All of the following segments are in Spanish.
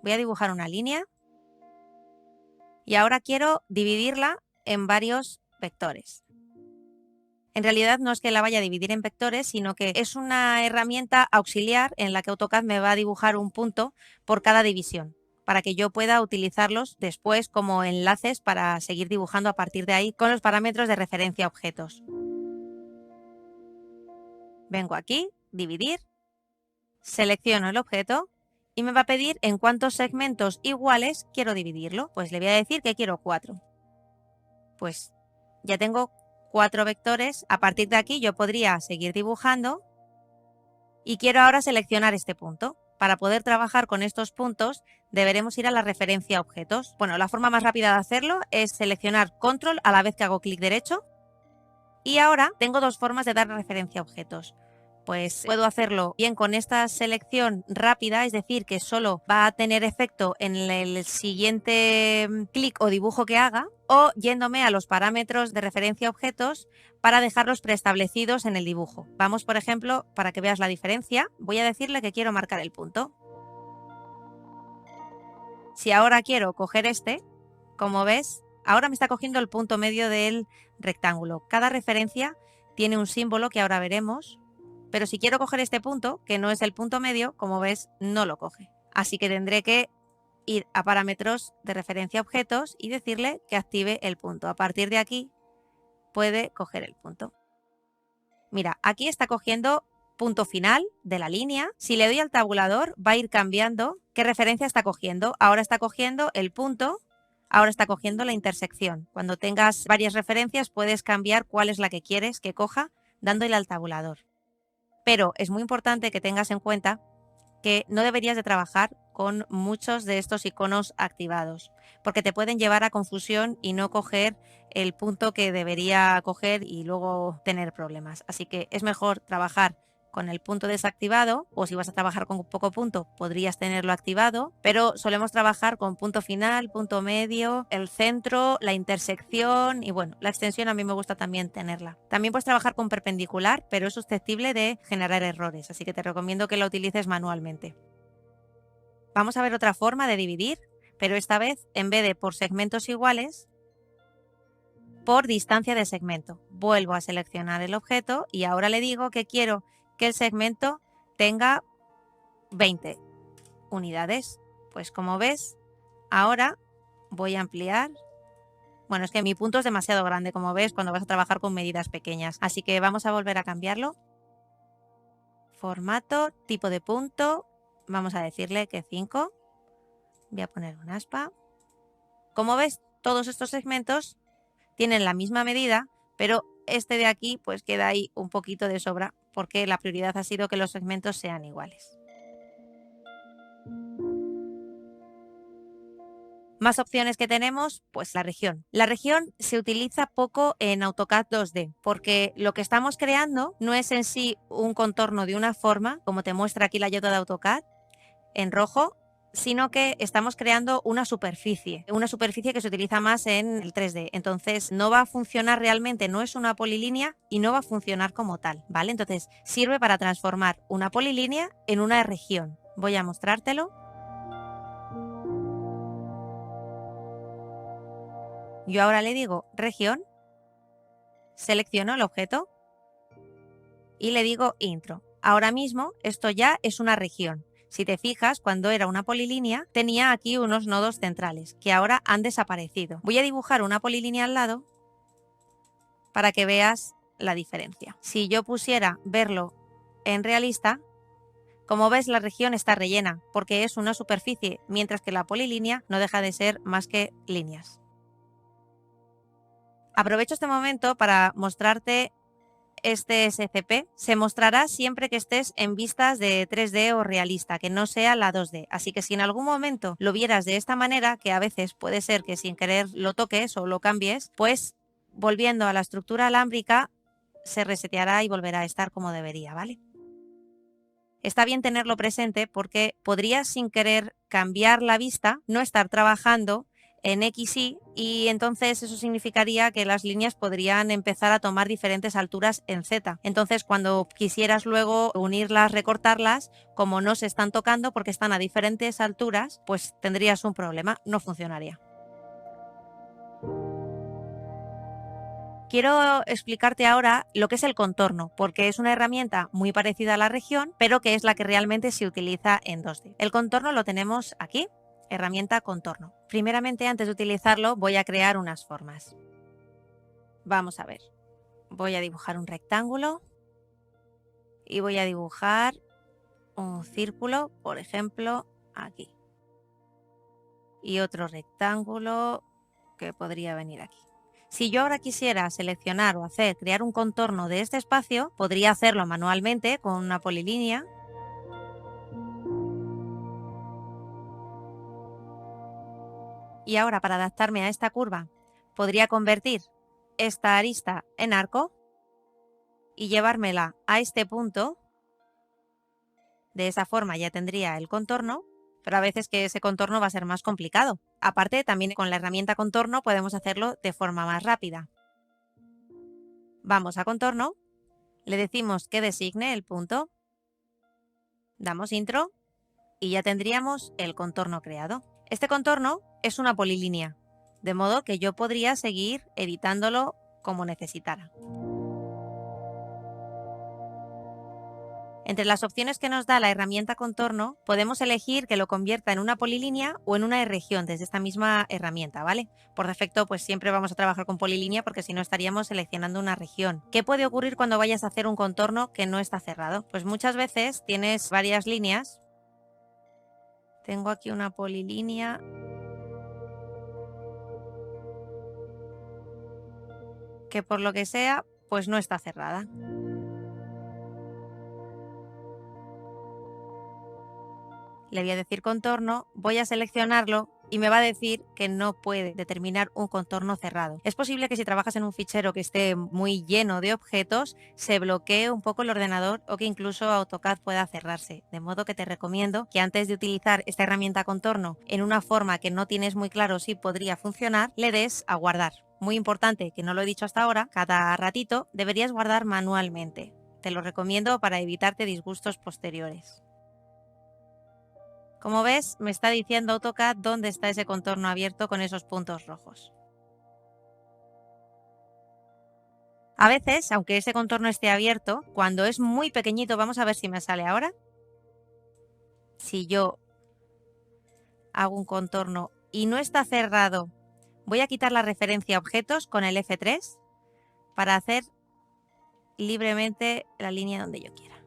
Voy a dibujar una línea y ahora quiero dividirla en varios vectores. En realidad no es que la vaya a dividir en vectores, sino que es una herramienta auxiliar en la que AutoCAD me va a dibujar un punto por cada división, para que yo pueda utilizarlos después como enlaces para seguir dibujando a partir de ahí con los parámetros de referencia a objetos. Vengo aquí, dividir, selecciono el objeto y me va a pedir en cuántos segmentos iguales quiero dividirlo. Pues le voy a decir que quiero 4. Pues ya tengo 4 vectores. A partir de aquí yo podría seguir dibujando y quiero ahora seleccionar este punto. Para poder trabajar con estos puntos deberemos ir a la referencia a objetos. Bueno, la forma más rápida de hacerlo es seleccionar control a la vez que hago clic derecho. Y ahora tengo dos formas de dar referencia a objetos. Pues puedo hacerlo bien con esta selección rápida, es decir, que solo va a tener efecto en el siguiente clic o dibujo que haga, o yéndome a los parámetros de referencia a objetos para dejarlos preestablecidos en el dibujo. Vamos, por ejemplo, para que veas la diferencia, voy a decirle que quiero marcar el punto. Si ahora quiero coger este, como ves, ahora me está cogiendo el punto medio del rectángulo. Cada referencia tiene un símbolo que ahora veremos, pero si quiero coger este punto, que no es el punto medio, como ves, no lo coge. Así que tendré que ir a parámetros de referencia a objetos y decirle que active el punto. A partir de aquí puede coger el punto. Mira, aquí está cogiendo punto final de la línea. Si le doy al tabulador, va a ir cambiando qué referencia está cogiendo. Ahora está cogiendo el punto, ahora está cogiendo la intersección. Cuando tengas varias referencias, puedes cambiar cuál es la que quieres que coja dándole al tabulador. Pero es muy importante que tengas en cuenta que no deberías de trabajar con muchos de estos iconos activados, porque te pueden llevar a confusión y no coger el punto que debería coger y luego tener problemas. Así que es mejor trabajar con el punto desactivado, o si vas a trabajar con poco punto, podrías tenerlo activado, pero solemos trabajar con punto final, punto medio, el centro, la intersección y bueno, la extensión a mí me gusta también tenerla. También puedes trabajar con perpendicular, pero es susceptible de generar errores, así que te recomiendo que la utilices manualmente. Vamos a ver otra forma de dividir, pero esta vez, en vez de por segmentos iguales, por distancia de segmento. Vuelvo a seleccionar el objeto y ahora le digo que quiero que el segmento tenga 20 unidades. Pues como ves, ahora voy a ampliar. Bueno, es que mi punto es demasiado grande, como ves, cuando vas a trabajar con medidas pequeñas. Así que vamos a volver a cambiarlo. Formato, tipo de punto. Vamos a decirle que 5. Voy a poner un aspa. Como ves, todos estos segmentos tienen la misma medida, pero este de aquí pues queda ahí un poquito de sobra porque la prioridad ha sido que los segmentos sean iguales. Más opciones que tenemos, pues la región. La región se utiliza poco en AutoCAD 2D porque lo que estamos creando no es en sí un contorno de una forma, como te muestra aquí la ayuda de AutoCAD en rojo, sino que estamos creando una superficie que se utiliza más en el 3D. Entonces no va a funcionar realmente, no es una polilínea y no va a funcionar como tal, ¿vale? Entonces sirve para transformar una polilínea en una región. Voy a mostrártelo. Yo ahora le digo región, selecciono el objeto y le digo intro. Ahora mismo esto ya es una región. Si te fijas, cuando era una polilínea, tenía aquí unos nodos centrales, que ahora han desaparecido. Voy a dibujar una polilínea al lado para que veas la diferencia. Si yo pusiera verlo en realista, como ves, la región está rellena, porque es una superficie, mientras que la polilínea no deja de ser más que líneas. Aprovecho este momento para mostrarte este SCP. Se mostrará siempre que estés en vistas de 3D o realista, que no sea la 2D. Así que si en algún momento lo vieras de esta manera, que a veces puede ser que sin querer lo toques o lo cambies, pues volviendo a la estructura alámbrica se reseteará y volverá a estar como debería, ¿vale? Está bien tenerlo presente porque podrías sin querer cambiar la vista, no estar trabajando en XY y entonces eso significaría que las líneas podrían empezar a tomar diferentes alturas en Z. Entonces cuando quisieras luego unirlas, recortarlas, como no se están tocando porque están a diferentes alturas, pues tendrías un problema, no funcionaría. Quiero explicarte ahora lo que es el contorno, porque es una herramienta muy parecida a la región, pero que es la que realmente se utiliza en 2D. El contorno lo tenemos aquí, herramienta contorno. Primeramente, antes de utilizarlo, voy a crear unas formas. Vamos a ver. Voy a dibujar un rectángulo y voy a dibujar un círculo, por ejemplo, aquí. Y otro rectángulo que podría venir aquí. Si yo ahora quisiera seleccionar o crear un contorno de este espacio, podría hacerlo manualmente con una polilínea. Y ahora, para adaptarme a esta curva, podría convertir esta arista en arco y llevármela a este punto. De esa forma ya tendría el contorno, pero a veces que ese contorno va a ser más complicado. Aparte, también con la herramienta contorno podemos hacerlo de forma más rápida. Vamos a contorno, le decimos que designe el punto, damos intro y ya tendríamos el contorno creado. Este contorno es una polilínea, de modo que yo podría seguir editándolo como necesitara. Entre las opciones que nos da la herramienta contorno, podemos elegir que lo convierta en una polilínea o en una región desde esta misma herramienta, ¿vale? Por defecto, pues siempre vamos a trabajar con polilínea porque si no estaríamos seleccionando una región. ¿Qué puede ocurrir cuando vayas a hacer un contorno que no está cerrado? Pues muchas veces tienes varias líneas. Tengo aquí una polilínea. Que por lo que sea, pues no está cerrada. Le voy a decir contorno, voy a seleccionarlo y me va a decir que no puede determinar un contorno cerrado. Es posible que si trabajas en un fichero que esté muy lleno de objetos, se bloquee un poco el ordenador o que incluso AutoCAD pueda cerrarse. De modo que te recomiendo que antes de utilizar esta herramienta contorno en una forma que no tienes muy claro si podría funcionar, le des a guardar. Muy importante, que no lo he dicho hasta ahora, cada ratito deberías guardar manualmente. Te lo recomiendo para evitarte disgustos posteriores. Como ves, me está diciendo AutoCAD dónde está ese contorno abierto con esos puntos rojos. A veces, aunque ese contorno esté abierto, cuando es muy pequeñito, vamos a ver si me sale ahora. Si yo hago un contorno y no está cerrado, voy a quitar la referencia a objetos con el F3 para hacer libremente la línea donde yo quiera.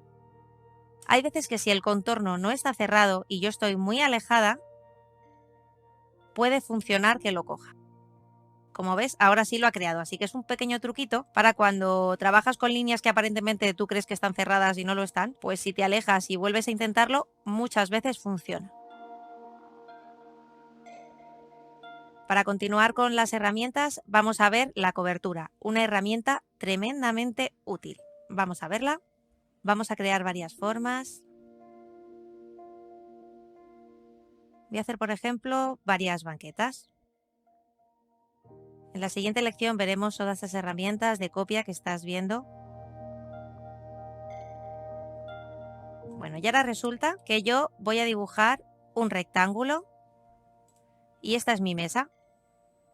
Hay veces que si el contorno no está cerrado y yo estoy muy alejada, puede funcionar que lo coja. Como ves, ahora sí lo ha creado, así que es un pequeño truquito para cuando trabajas con líneas que aparentemente tú crees que están cerradas y no lo están, pues si te alejas y vuelves a intentarlo, muchas veces funciona. Para continuar con las herramientas, vamos a ver la cobertura, una herramienta tremendamente útil. Vamos a verla. Vamos a crear varias formas. Voy a hacer, por ejemplo, varias banquetas. En la siguiente lección veremos todas estas herramientas de copia que estás viendo. Bueno, y ahora resulta que yo voy a dibujar un rectángulo y esta es mi mesa,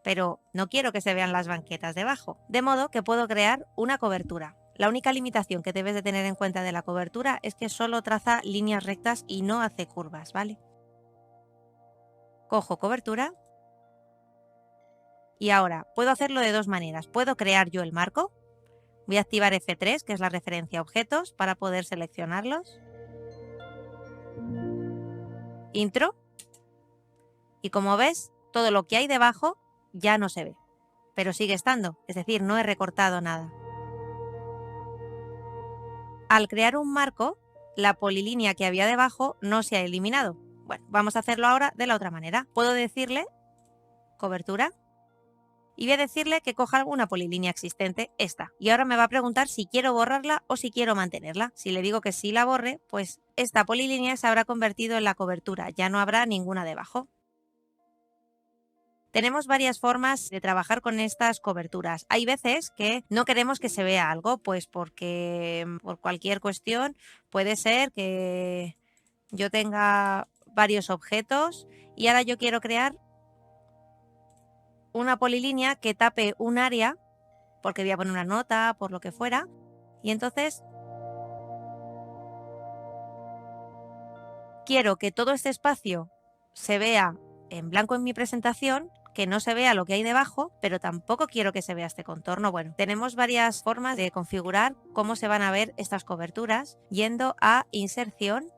pero no quiero que se vean las banquetas debajo, de modo que puedo crear una cobertura. La única limitación que debes de tener en cuenta de la cobertura es que solo traza líneas rectas y no hace curvas, ¿vale? Cojo cobertura y ahora puedo hacerlo de dos maneras. Puedo crear yo el marco. Voy a activar F3, que es la referencia a objetos, para poder seleccionarlos. Intro. Y como ves, todo lo que hay debajo ya no se ve, pero sigue estando, es decir, no he recortado nada. Al crear un marco, la polilínea que había debajo no se ha eliminado. Bueno, vamos a hacerlo ahora de la otra manera. Puedo decirle cobertura y voy a decirle que coja alguna polilínea existente, esta. Y ahora me va a preguntar si quiero borrarla o si quiero mantenerla. Si le digo que sí la borre, pues esta polilínea se habrá convertido en la cobertura, ya no habrá ninguna debajo. Tenemos varias formas de trabajar con estas coberturas. Hay veces que no queremos que se vea algo, pues porque por cualquier cuestión puede ser que yo tenga varios objetos y ahora yo quiero crear una polilínea que tape un área, porque voy a poner una nota, por lo que fuera, y entonces quiero que todo este espacio se vea en blanco en mi presentación, que no se vea lo que hay debajo, pero tampoco quiero que se vea este contorno. Bueno, tenemos varias formas de configurar cómo se van a ver estas coberturas yendo a inserción,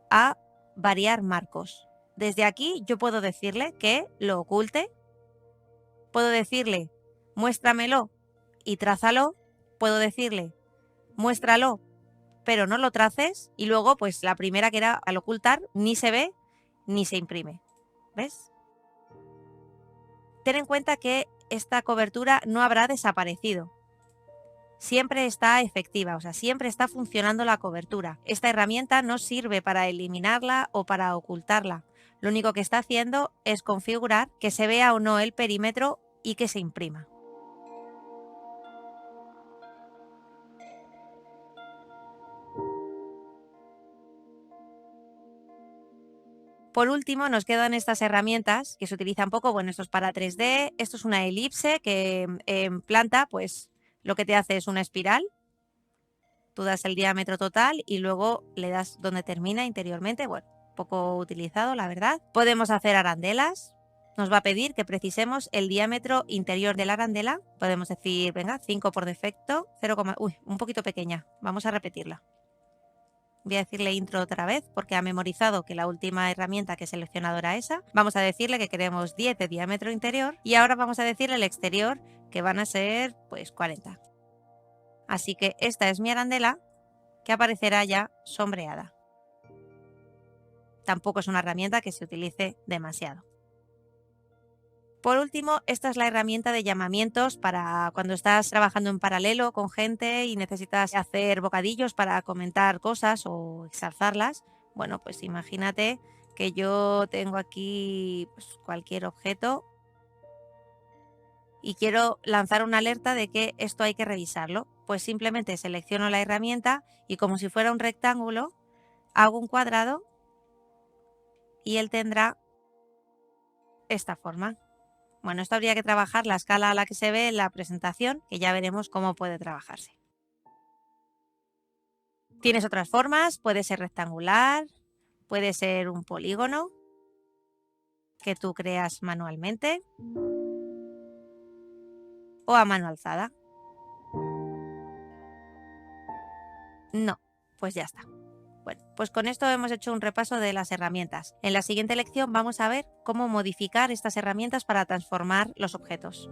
a variar marcos. Desde aquí yo puedo decirle que lo oculte, puedo decirle muéstramelo y trázalo, puedo decirle muéstralo pero no lo traces, y luego pues la primera, que era al ocultar, ni se ve ni se imprime. ¿Ves? Ten en cuenta que esta cobertura no habrá desaparecido. Siempre está efectiva, o sea, siempre está funcionando la cobertura. Esta herramienta no sirve para eliminarla o para ocultarla. Lo único que está haciendo es configurar que se vea o no el perímetro y que se imprima. Por último, nos quedan estas herramientas que se utilizan poco. Bueno, esto es para 3D, esto es una elipse que en planta, pues lo que te hace es una espiral. Tú das el diámetro total y luego le das donde termina interiormente. Bueno, poco utilizado, la verdad. Podemos hacer arandelas. Nos va a pedir que precisemos el diámetro interior de la arandela. Podemos decir, venga, 5 por defecto, 0, uy, un poquito pequeña. Vamos a repetirla. Voy a decirle intro otra vez porque ha memorizado que la última herramienta que he seleccionado era esa. Vamos a decirle que queremos 10 de diámetro interior y ahora vamos a decirle el exterior, que van a ser pues 40. Así que esta es mi arandela, que aparecerá ya sombreada. Tampoco es una herramienta que se utilice demasiado. Por último, esta es la herramienta de llamamientos para cuando estás trabajando en paralelo con gente y necesitas hacer bocadillos para comentar cosas o exalzarlas. Bueno, pues imagínate que yo tengo aquí pues, cualquier objeto y quiero lanzar una alerta de que esto hay que revisarlo. Pues simplemente selecciono la herramienta y, como si fuera un rectángulo, hago un cuadrado y él tendrá esta forma. Bueno, esto habría que trabajar la escala a la que se ve en la presentación, que ya veremos cómo puede trabajarse. Tienes otras formas, puede ser rectangular, puede ser un polígono que tú creas manualmente o a mano alzada. No, pues ya está. Bueno, pues con esto hemos hecho un repaso de las herramientas. En la siguiente lección vamos a ver cómo modificar estas herramientas para transformar los objetos.